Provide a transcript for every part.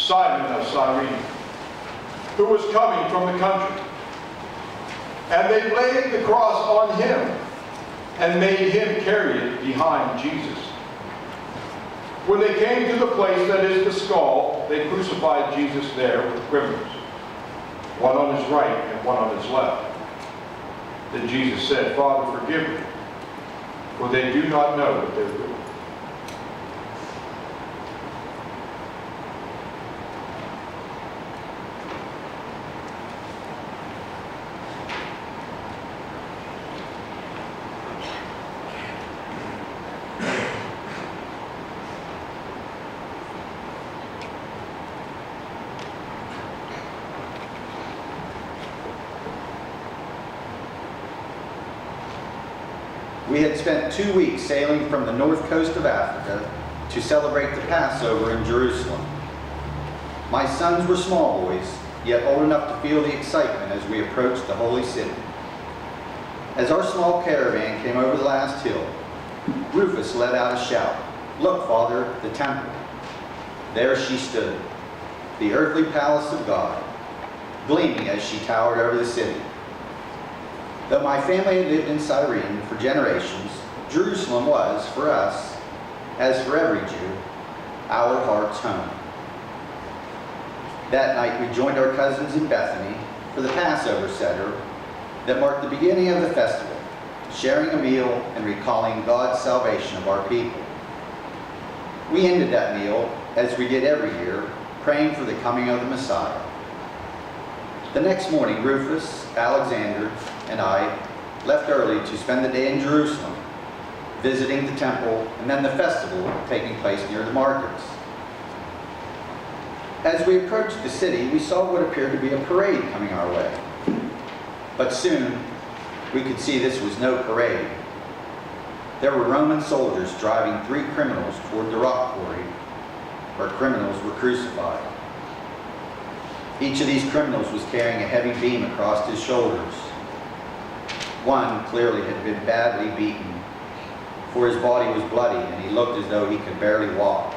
Simon of Cyrene, who was coming from the country. And they laid the cross on him and made him carry it behind Jesus. When they came to the place that is the skull, they crucified Jesus there with criminals, one on his right and one on his left. Then Jesus said, Father, forgive them, for they do not know what they're doing. We had spent 2 weeks sailing from the north coast of Africa to celebrate the Passover in Jerusalem. My sons were small boys, yet old enough to feel the excitement as we approached the holy city. As our small caravan came over the last hill, Rufus let out a shout, "Look, Father, the temple." There she stood, the earthly palace of God, gleaming as she towered over the city. Though my family had lived in Cyrene for generations, Jerusalem was, for us, as for every Jew, our heart's home. That night we joined our cousins in Bethany for the Passover Seder that marked the beginning of the festival, sharing a meal and recalling God's salvation of our people. We ended that meal, as we did every year, praying for the coming of the Messiah. The next morning, Rufus, Alexander, and I left early to spend the day in Jerusalem, visiting the temple and then the festival taking place near the markets. As we approached the city, we saw what appeared to be a parade coming our way. But soon, we could see this was no parade. There were Roman soldiers driving 3 criminals toward the rock quarry, where criminals were crucified. Each of these criminals was carrying a heavy beam across his shoulders. One clearly had been badly beaten, for his body was bloody and he looked as though he could barely walk.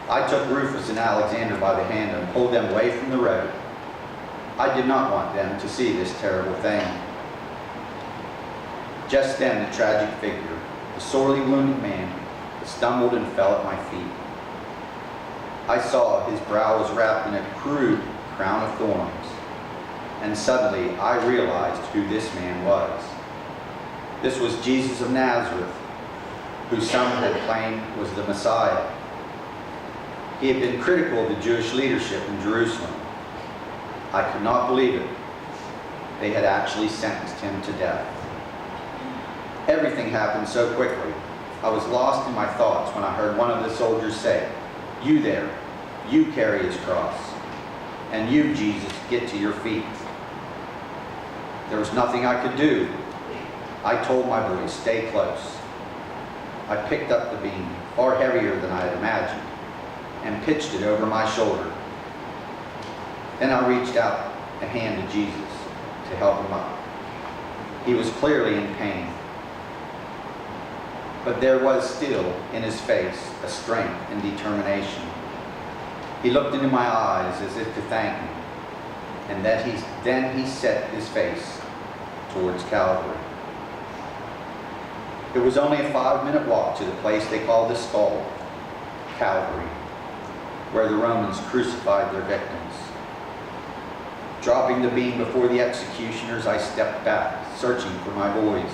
I took Rufus and Alexander by the hand and pulled them away from the road. I did not want them to see this terrible thing. Just then the tragic figure, the sorely wounded man, stumbled and fell at my feet. I saw his brow was wrapped in a crude crown of thorns, and suddenly I realized who this man was. This was Jesus of Nazareth, who some had claimed was the Messiah. He had been critical of the Jewish leadership in Jerusalem. I could not believe it. They had actually sentenced him to death. Everything happened so quickly. I was lost in my thoughts when I heard one of the soldiers say, "You there, you carry his cross, and you, Jesus, get to your feet." There was nothing I could do. I told my boys, "Stay close." I picked up the beam, far heavier than I had imagined, and pitched it over my shoulder. Then I reached out a hand to Jesus to help him up. He was clearly in pain, but there was still in his face a strength and determination. He looked into my eyes as if to thank me, and then he set his face towards Calvary. It was only a 5-minute walk to the place they called the Skull, Calvary, where the Romans crucified their victims. Dropping the beam before the executioners, I stepped back, searching for my boys.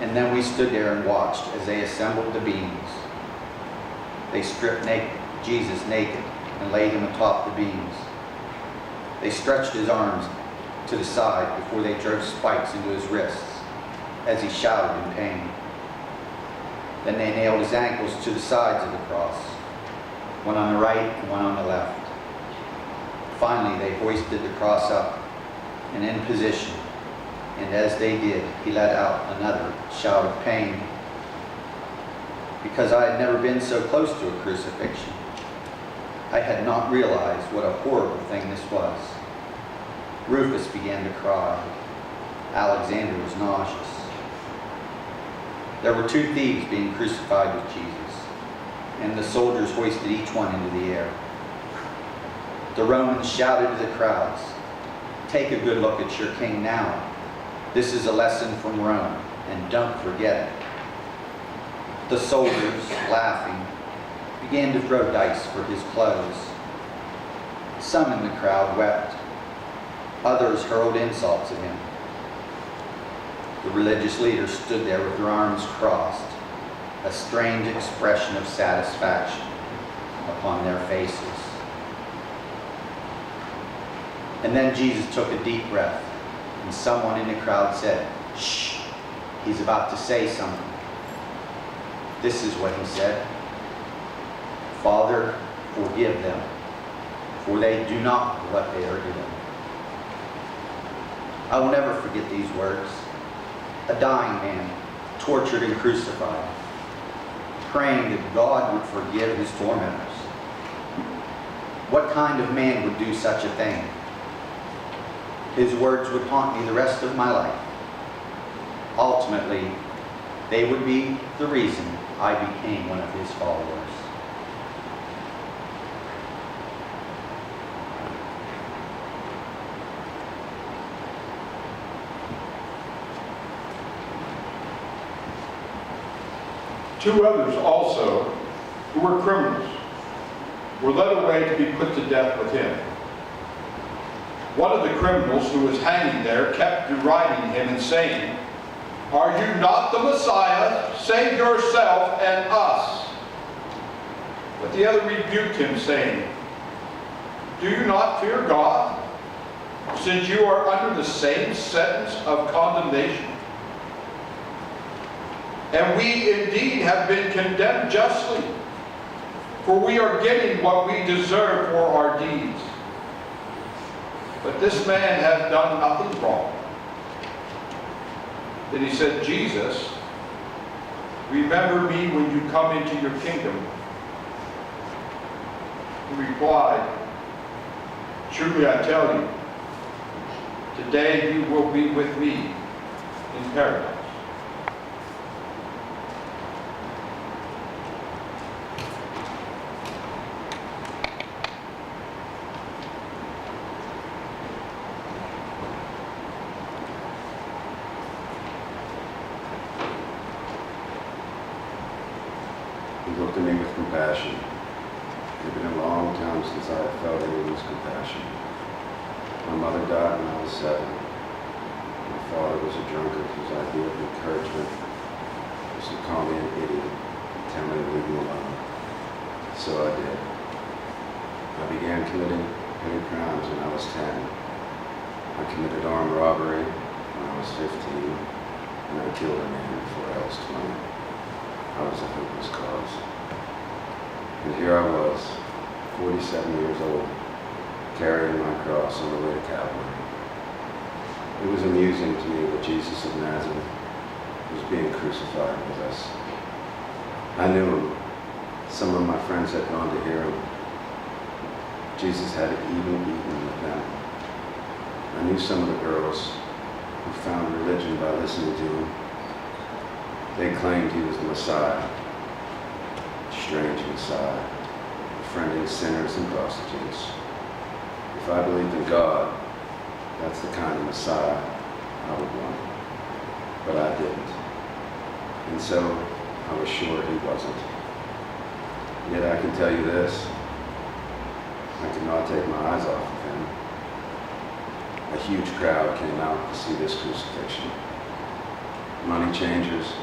And then we stood there and watched as they assembled the beams. They stripped Jesus naked and laid him atop the beams. They stretched his arms to the side before they drove spikes into his wrists as he shouted in pain. Then they nailed his ankles to the sides of the cross, one on the right and one on the left. Finally, they hoisted the cross up and in position, and as they did, he let out another shout of pain. Because I had never been so close to a crucifixion, I had not realized what a horrible thing this was. Rufus began to cry. Alexander was nauseous. There were 2 thieves being crucified with Jesus, and the soldiers hoisted each one into the air. The Romans shouted to the crowds, "Take a good look at your king now. This is a lesson from Rome, and don't forget it." The soldiers, laughing, began to throw dice for his clothes. Some in the crowd wept. Others hurled insults at him. The religious leaders stood there with their arms crossed, a strange expression of satisfaction upon their faces. And then Jesus took a deep breath, and someone in the crowd said, "Shh, he's about to say something." This is what he said: "Father, forgive them, for they do not know what they are doing." I will never forget these words. A dying man, tortured and crucified, praying that God would forgive his tormentors. What kind of man would do such a thing? His words would haunt me the rest of my life. Ultimately, they would be the reason I became one of his followers. Two others also, who were criminals, were led away to be put to death with him. One of the criminals who was hanging there kept deriding him and saying, "Are you not the Messiah? Save yourself and us." But the other rebuked him, saying, "Do you not fear God, since you are under the same sentence of condemnation? And we indeed have been condemned justly, for we are getting what we deserve for our deeds. But this man has done nothing wrong." Then he said, "Jesus, remember me when you come into your kingdom." He replied, "Truly I tell you, today you will be with me in paradise." He looked at me with compassion. It had been a long time since I had felt anyone's compassion. My mother died when I was 7. My father was a drunkard whose idea of encouragement was to call me an idiot and tell me to leave me alone. So I did. I began committing petty crimes when I was 10. I committed armed robbery when I was 15, and I killed a man before I was 20. I was a hopeless cause. And here I was, 47 years old, carrying my cross on the way to Calvary. It was amusing to me that Jesus of Nazareth was being crucified with us. I knew him. Some of my friends had gone to hear him. Jesus had even eaten with them. I knew some of the girls who found religion by listening to him. They claimed he was the Messiah, a strange Messiah, befriending sinners and prostitutes. If I believed in God, that's the kind of Messiah I would want. But I didn't. And so I was sure he wasn't. Yet I can tell you this, I could not take my eyes off of him. A huge crowd came out to see this crucifixion. Money changers,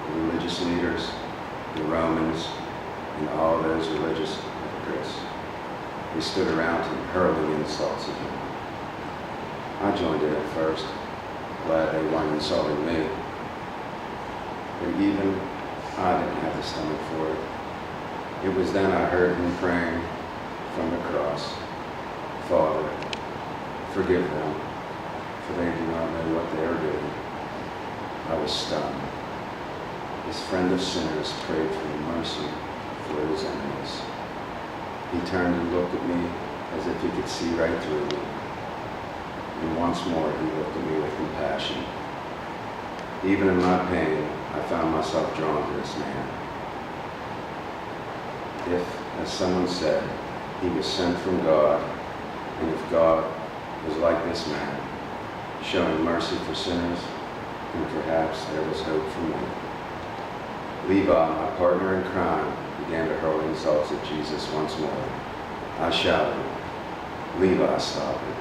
the religious leaders, the Romans, and all those religious hypocrites. They stood around him, hurling insults at him. I joined in at first, glad they weren't insulting me. But even I didn't have the stomach for it. It was then I heard him praying from the cross, "Father, forgive them, for they do not know what they are doing." I was stunned. This friend of sinners prayed for mercy for his enemies. He turned and looked at me as if he could see right through me. And once more he looked at me with compassion. Even in my pain, I found myself drawn to this man. If, as someone said, he was sent from God, And if God was like this man, showing mercy for sinners, then perhaps there was hope for me. Levi, my partner in crime, began to hurl insults at Jesus once more. I shouted, "Levi, stop it.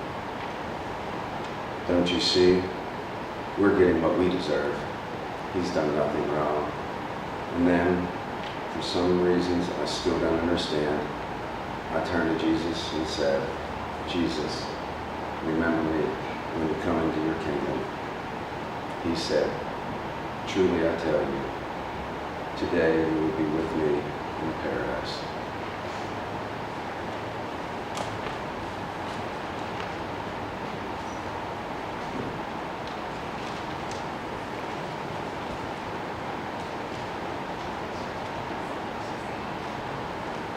Don't you see? We're getting what we deserve. He's done nothing wrong." And then, for some reasons I still don't understand, I turned to Jesus and said, "Jesus, remember me when you come into your kingdom." He said, "Truly I tell you, today you will be with me in paradise."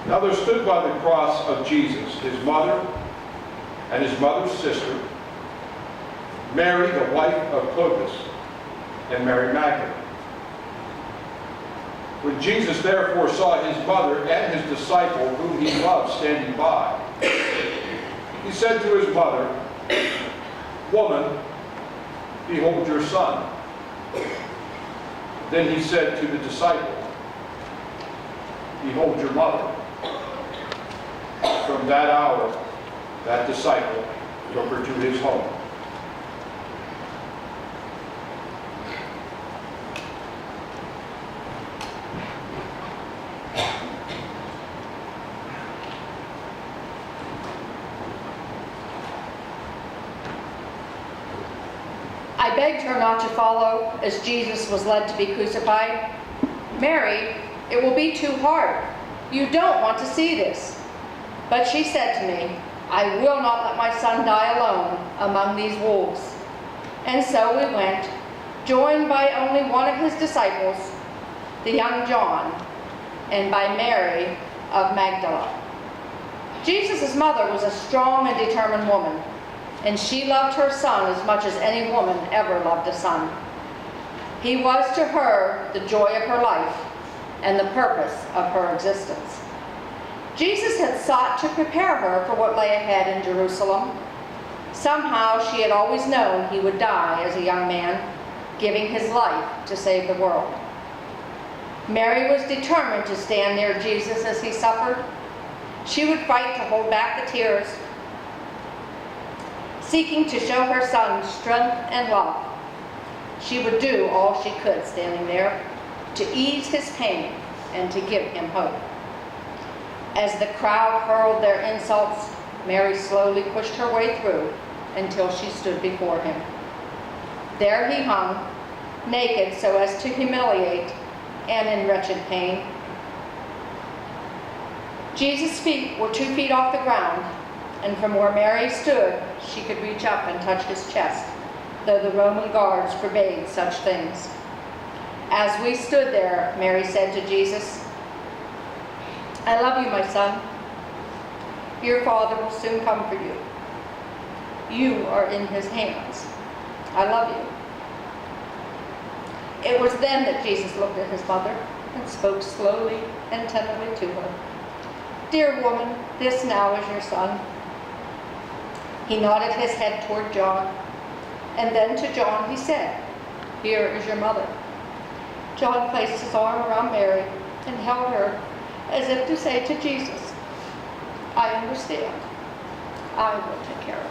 Now there stood by the cross of Jesus his mother and his mother's sister, Mary, the wife of Clopas, and Mary Magdalene. When Jesus therefore saw his mother and his disciple whom he loved standing by, he said to his mother, "Woman, behold your son." Then he said to the disciple, "Behold your mother." From that hour, that disciple took her to his home. I begged her not to follow as Jesus was led to be crucified. "Mary, it will be too hard. You don't want to see this." But she said to me, "I will not let my son die alone among these wolves." And so we went, joined by only one of his disciples, the young John, and by Mary of Magdala. Jesus' mother was a strong and determined woman, and she loved her son as much as any woman ever loved a son. He was to her the joy of her life and the purpose of her existence. Jesus had sought to prepare her for what lay ahead in Jerusalem. Somehow she had always known he would die as a young man, giving his life to save the world. Mary was determined to stand near Jesus as he suffered. She would fight to hold back the tears, seeking to show her son strength and love. She would do all she could standing there to ease his pain and to give him hope. As the crowd hurled their insults, Mary slowly pushed her way through until she stood before him. There he hung, naked so as to humiliate and in wretched pain. Jesus' feet were 2 feet off the ground, and from where Mary stood, she could reach up and touch his chest, though the Roman guards forbade such things. As we stood there, Mary said to Jesus, "I love you, my son. Your father will soon come for you. You are in his hands. I love you." It was then that Jesus looked at his mother and spoke slowly and tenderly to her. "Dear woman, this now is your son." He nodded his head toward John, and then to John he said, "Here is your mother." John placed his arm around Mary and held her as if to say to Jesus, "I understand. I will take care of her."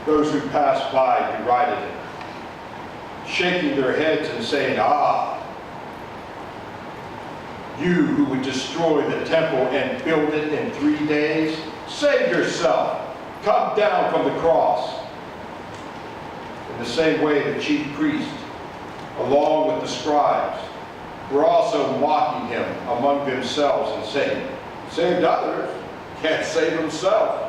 Those who passed by derided him, shaking their heads and saying, "Ah, you who would destroy the temple and build it in 3 days, save yourself. Come down from the cross." In the same way, the chief priests, along with the scribes, were also mocking him among themselves and saying, "Saved others, can't save himself.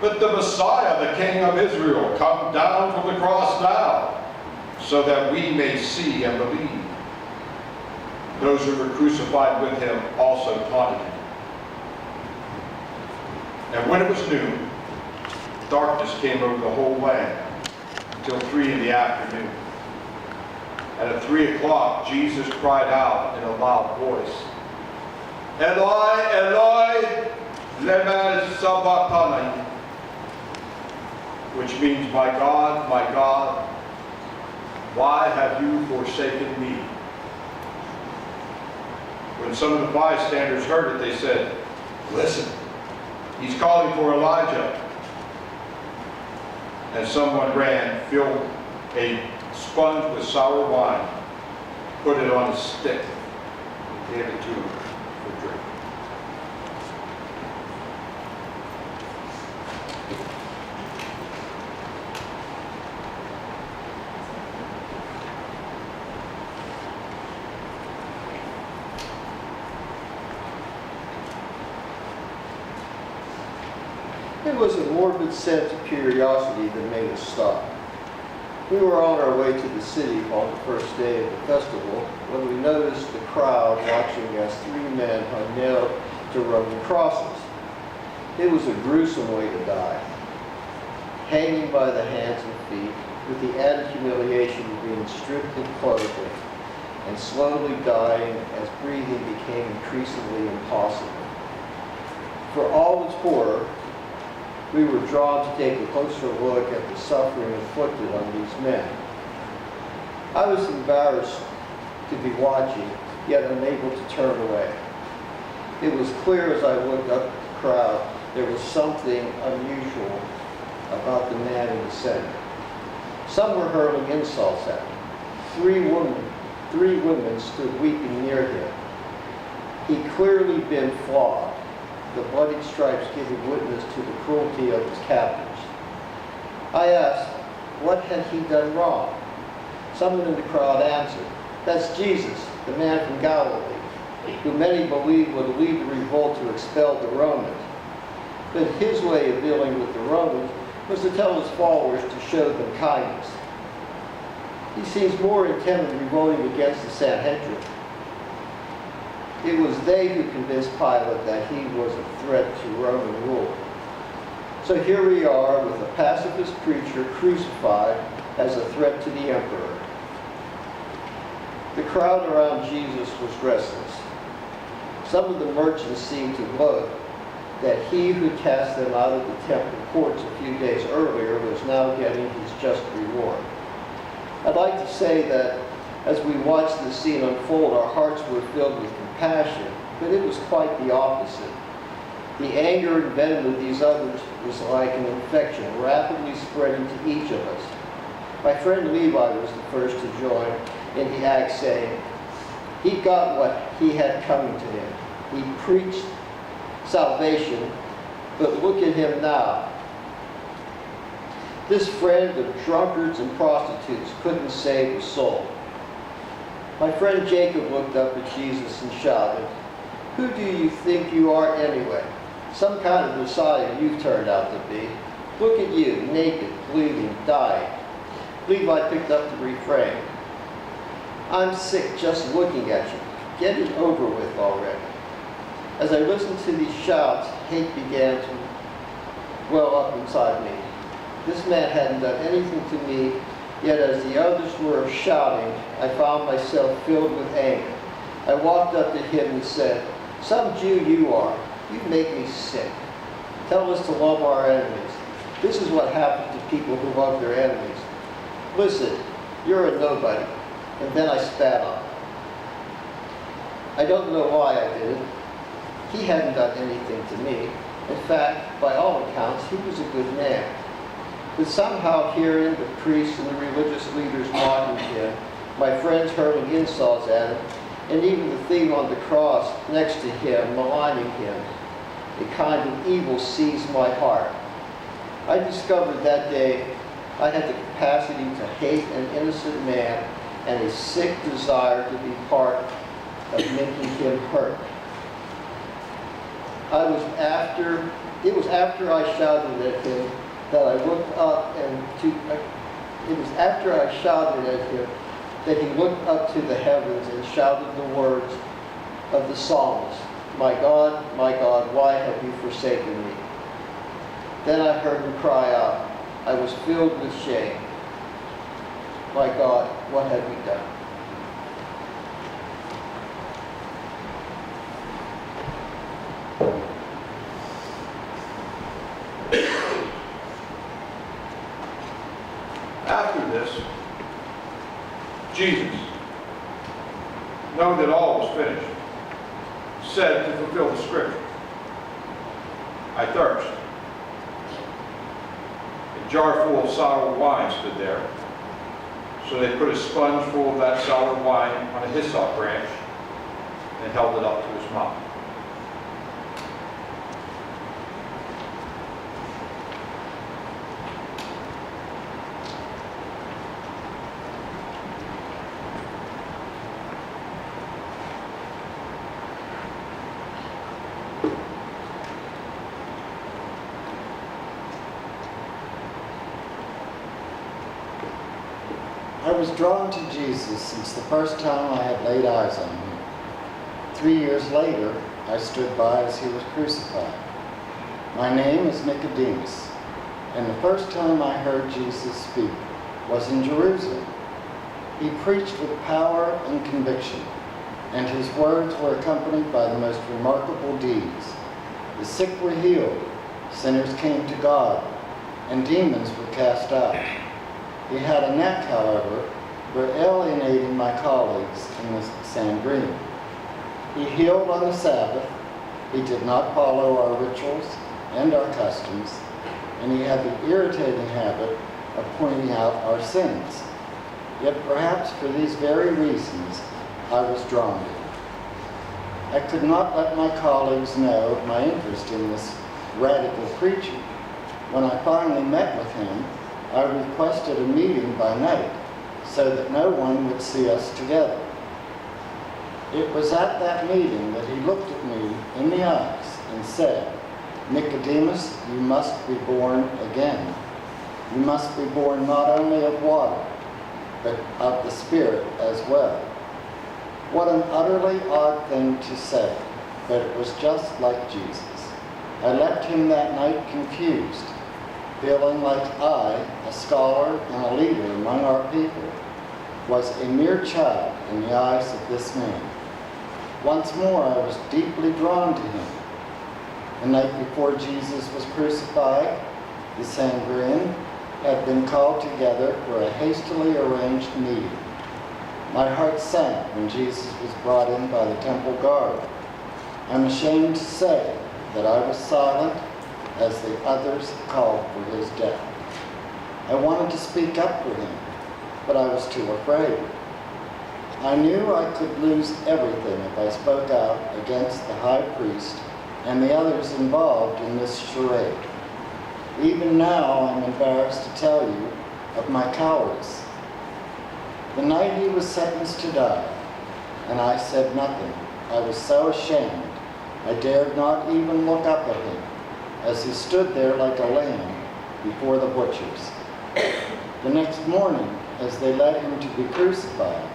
But the Messiah, the King of Israel, come down from the cross now, so that we may see and believe." Those who were crucified with him also taunted him. And when it was noon, darkness came over the whole land until 3 in the afternoon. And at 3 o'clock, Jesus cried out in a loud voice, Eloi, Eloi, lema sabachthani, which means, my God, why have you forsaken me? When some of the bystanders heard it, they said, listen, he's calling for Elijah. And someone ran, filled a sponge with sour wine, put it on a stick, and gave it to him for drink. It was a morbid sense of curiosity that made us stop. We were on our way to the city on the first day of the festival when we noticed the crowd watching as 3 men hung nailed to Roman crosses. It was a gruesome way to die, hanging by the hands and feet with the added humiliation of being stripped of clothing and slowly dying as breathing became increasingly impossible. For all its horror, we were drawn to take a closer look at the suffering inflicted on these men. I was embarrassed to be watching, yet unable to turn away. It was clear as I looked up at the crowd, there was something unusual about the man in the center. Some were hurling insults at him. 3 women stood weeping near him. He'd clearly been flogged, the bloody stripes giving witness to the cruelty of his captors. I asked, what had he done wrong? Someone in the crowd answered, that's Jesus, the man from Galilee, who many believed would lead the revolt to expel the Romans. But his way of dealing with the Romans was to tell his followers to show them kindness. He seems more intent on revolting against the Sanhedrin. It was they who convinced Pilate that he was a threat to Roman rule. So here we are with a pacifist preacher crucified as a threat to the emperor. The crowd around Jesus was restless. Some of the merchants seemed to gloat that he who cast them out of the temple courts a few days earlier was now getting his just reward. I'd like to say that as we watched the scene unfold, our hearts were filled with compassion, but it was quite the opposite. The anger and venom of these others was like an infection, rapidly spreading to each of us. My friend Levi was the first to join in the act, saying, he got what he had coming to him. He preached salvation, but look at him now. This friend of drunkards and prostitutes couldn't save a soul. My friend Jacob looked up at Jesus and shouted, who do you think you are anyway? Some kind of Messiah you've turned out to be. Look at you, naked, bleeding, dying. Levi picked up the refrain. I'm sick just looking at you. Get it over with already. As I listened to these shouts, hate began to well up inside me. This man hadn't done anything to me, yet as the others were shouting, I found myself filled with anger. I walked up to him and said, some Jew you are. You make me sick. Tell us to love our enemies. This is what happens to people who love their enemies. Listen, you're a nobody. And then I spat on him. I don't know why I did it. He hadn't done anything to me. In fact, by all accounts, he was a good man. But somehow hearing the priests and the religious leaders mocking him, my friends hurling insults at him, and even the thief on the cross next to him maligning him, a kind of evil seized my heart. I discovered that day I had the capacity to hate an innocent man and a sick desire to be part of making him hurt. It was after I shouted at him that I looked up it was after I shouted at him that he looked up to the heavens and shouted the words of the psalmist, my God, why have you forsaken me? Then I heard him cry out. I was filled with shame. My God, what have you done? After this, Jesus, knowing that all was finished, said to fulfill the scripture, I thirst. A jar full of sour wine stood there. So they put a sponge full of that sour wine on a hyssop branch and held it up to his mouth. I was drawn to Jesus since the first time I had laid eyes on him. 3 years later, I stood by as he was crucified. My name is Nicodemus, and the first time I heard Jesus speak was in Jerusalem. He preached with power and conviction, and his words were accompanied by the most remarkable deeds. The sick were healed, sinners came to God, and demons were cast out. He had a knack, however, for alienating my colleagues in the Sanhedrin. He healed on the Sabbath, he did not follow our rituals and our customs, and he had the irritating habit of pointing out our sins. Yet perhaps for these very reasons, I was drawn to him. I could not let my colleagues know of my interest in this radical preacher. When I finally met with him, I requested a meeting by night so that no one would see us together. It was at that meeting that he looked at me in the eyes and said, Nicodemus, you must be born again. You must be born not only of water, but of the Spirit as well. What an utterly odd thing to say, but it was just like Jesus. I left him that night confused, feeling like I, a scholar and a leader among our people, was a mere child in the eyes of this man. Once more I was deeply drawn to him. The night before Jesus was crucified, the Sanhedrin had been called together for a hastily arranged meeting. My heart sank when Jesus was brought in by the temple guard. I'm ashamed to say that I was silent as the others called for his death. I wanted to speak up for him, but I was too afraid. I knew I could lose everything if I spoke out against the high priest and the others involved in this charade. Even now, I'm embarrassed to tell you of my cowardice. The night he was sentenced to die, and I said nothing, I was so ashamed, I dared not even look up at him as he stood there like a lamb before the butchers. The next morning, as they led him to be crucified,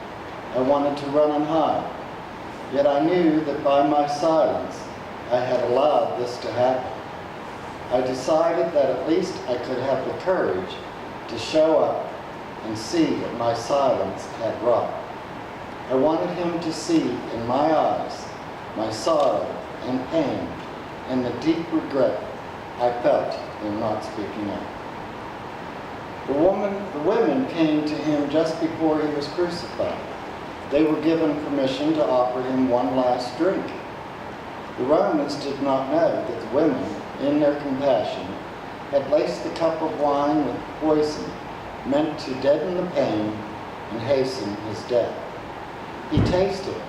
I wanted to run and hide. Yet I knew that by my silence, I had allowed this to happen. I decided that at least I could have the courage to show up and see what my silence had wrought. I wanted him to see in my eyes my sorrow and pain and the deep regret I felt in not speaking up. The women came to him just before he was crucified. They were given permission to offer him one last drink. The Romans did not know that the women, in their compassion, had laced the cup of wine with poison meant to deaden the pain and hasten his death. He tasted it,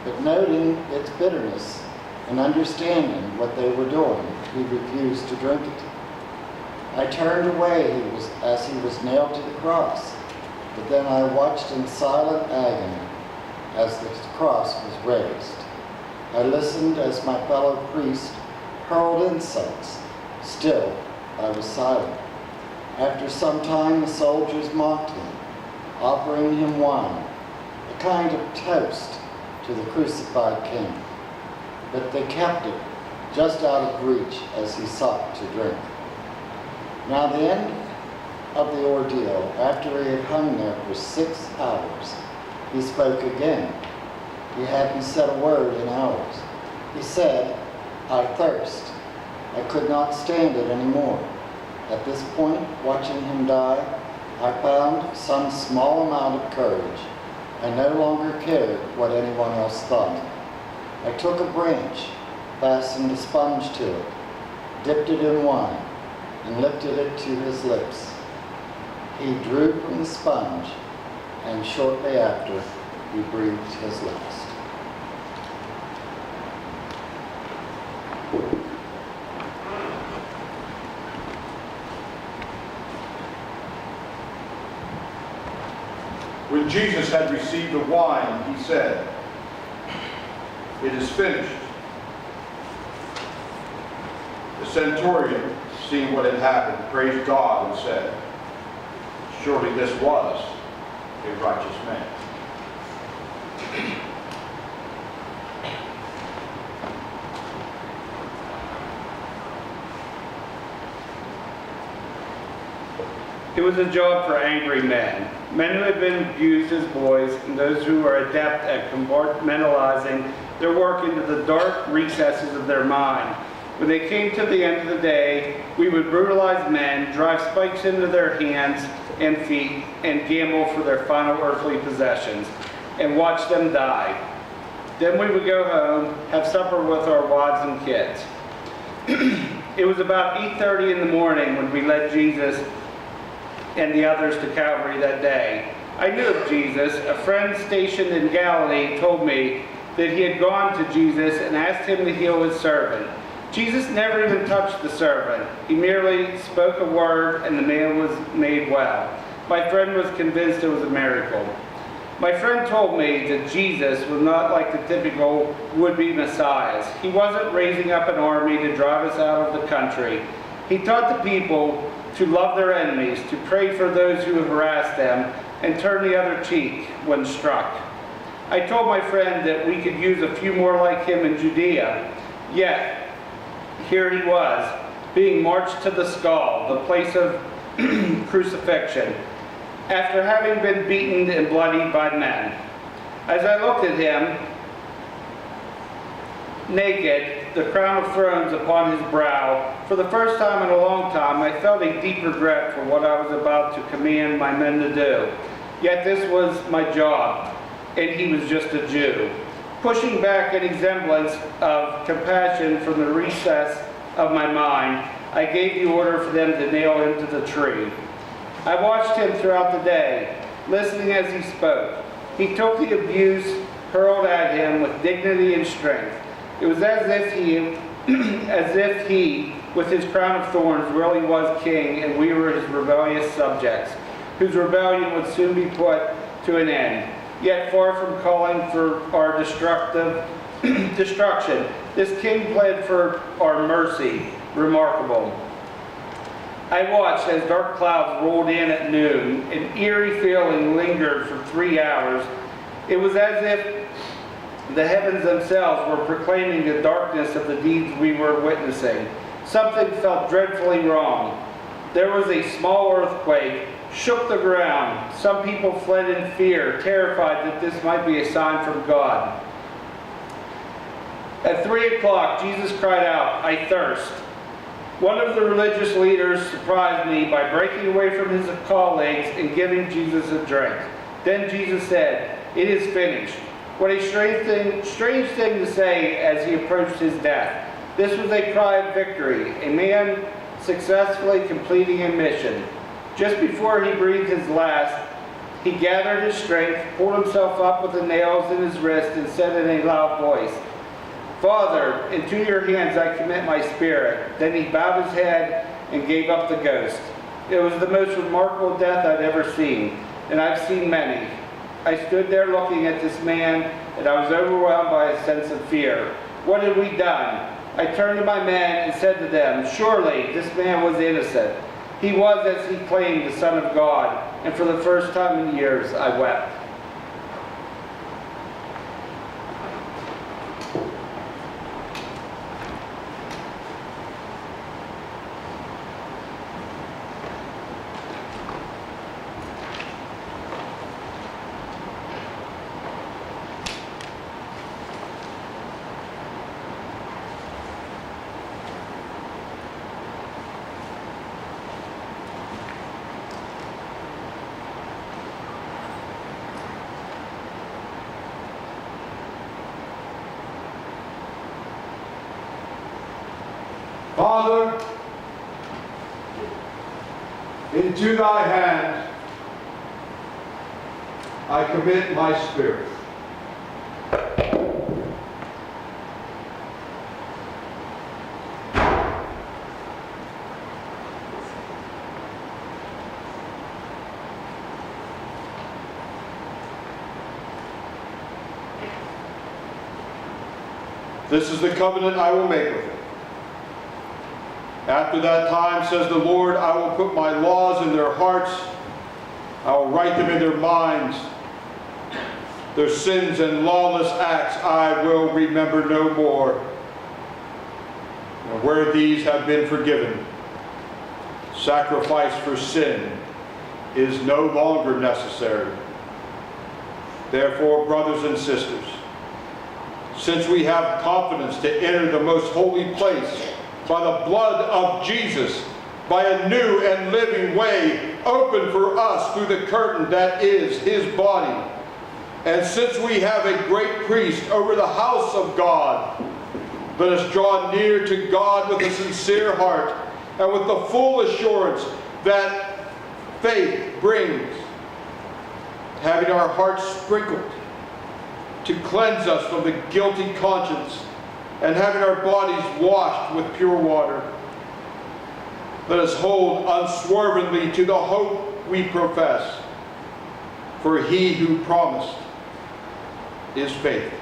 but noting its bitterness and understanding what they were doing, he refused to drink it. I turned away as he was nailed to the cross, but then I watched in silent agony as the cross was raised. I listened as my fellow priest hurled insults. Still, I was silent. After some time, the soldiers mocked him, offering him wine, a kind of toast to the crucified king. But they kept it just out of reach as he sought to drink. Now the end of the ordeal, after he had hung there for 6 hours, he spoke again. He hadn't said a word in hours. He said, "I thirst." I could not stand it anymore. At this point, watching him die, I found some small amount of courage. I no longer cared what anyone else thought. I took a branch, fastened a sponge to it, dipped it in wine, and lifted it to his lips. He drew from the sponge, and shortly after, he breathed his last. When Jesus had received the wine, he said, "It is finished." The centurion, seeing what had happened, praised God and said, "Surely this was a righteous man." It was a job for angry men who had been abused as boys, and those who were adept at compartmentalizing their work into the dark recesses of their mind. When they came to the end of the day, we would brutalize men, drive spikes into their hands and feet, and gamble for their final earthly possessions, and watch them die. Then we would go home, have supper with our wives and kids. It was about 8:30 in the morning when we led Jesus and the others to Calvary that day. I knew of Jesus. A friend stationed in Galilee told me that he had gone to Jesus and asked him to heal his servant. Jesus never even touched the servant. He merely spoke a word and the man was made well. My friend was convinced it was a miracle. My friend told me that Jesus was not like the typical would-be messiahs. He wasn't raising up an army to drive us out of the country. He taught the people to love their enemies, to pray for those who harass them, and turn the other cheek when struck. I told my friend that we could use a few more like him in Judea. Yet, here he was, being marched to the skull, the place of crucifixion, after having been beaten and bloodied by men. As I looked at him, naked, the crown of thorns upon his brow, for the first time in a long time, I felt a deep regret for what I was about to command my men to do. Yet this was my job, and he was just a Jew. Pushing back any semblance of compassion from the recess of my mind, I gave the order for them to nail him to the tree. I watched him throughout the day, listening as he spoke. He took the abuse hurled at him with dignity and strength. It was as if he, with his crown of thorns, really was king, and we were his rebellious subjects, whose rebellion would soon be put to an end. Yet far from calling for our destruction, this king pled for our mercy. Remarkable. I watched as dark clouds rolled in at noon. An eerie feeling lingered for 3 hours. It was as if the heavens themselves were proclaiming the darkness of the deeds we were witnessing. Something felt dreadfully wrong. There was a small earthquake, shook the ground. Some people fled in fear, terrified that this might be a sign from God. At 3 o'clock, Jesus cried out, "I thirst." One of the religious leaders surprised me by breaking away from his colleagues and giving Jesus a drink. Then Jesus said, "It is finished." What a strange thing to say as he approached his death. This was a cry of victory, a man successfully completing a mission. Just before he breathed his last, he gathered his strength, pulled himself up with the nails in his wrist, and said in a loud voice, "Father, into your hands I commit my spirit." Then he bowed his head and gave up the ghost. It was the most remarkable death I'd ever seen, and I've seen many. I stood there looking at this man, and I was overwhelmed by a sense of fear. What had we done? I turned to my men and said to them, "Surely this man was innocent. He was, as he claimed, the Son of God." And for the first time in years, I wept. Father, into thy hands I commit my spirit. This is the covenant I will make with him. After that time, says the Lord, I will put my laws in their hearts. I will write them in their minds. Their sins and lawless acts I will remember no more. And where these have been forgiven, sacrifice for sin is no longer necessary. Therefore, brothers and sisters, since we have confidence to enter the most holy place by the blood of Jesus, by a new and living way opened for us through the curtain that is his body, and since we have a great priest over the house of God, let us draw near to God with a sincere heart and with the full assurance that faith brings, having our hearts sprinkled to cleanse us from the guilty conscience, and having our bodies washed with pure water. Let us hold unswervingly to the hope we profess, for he who promised is faithful.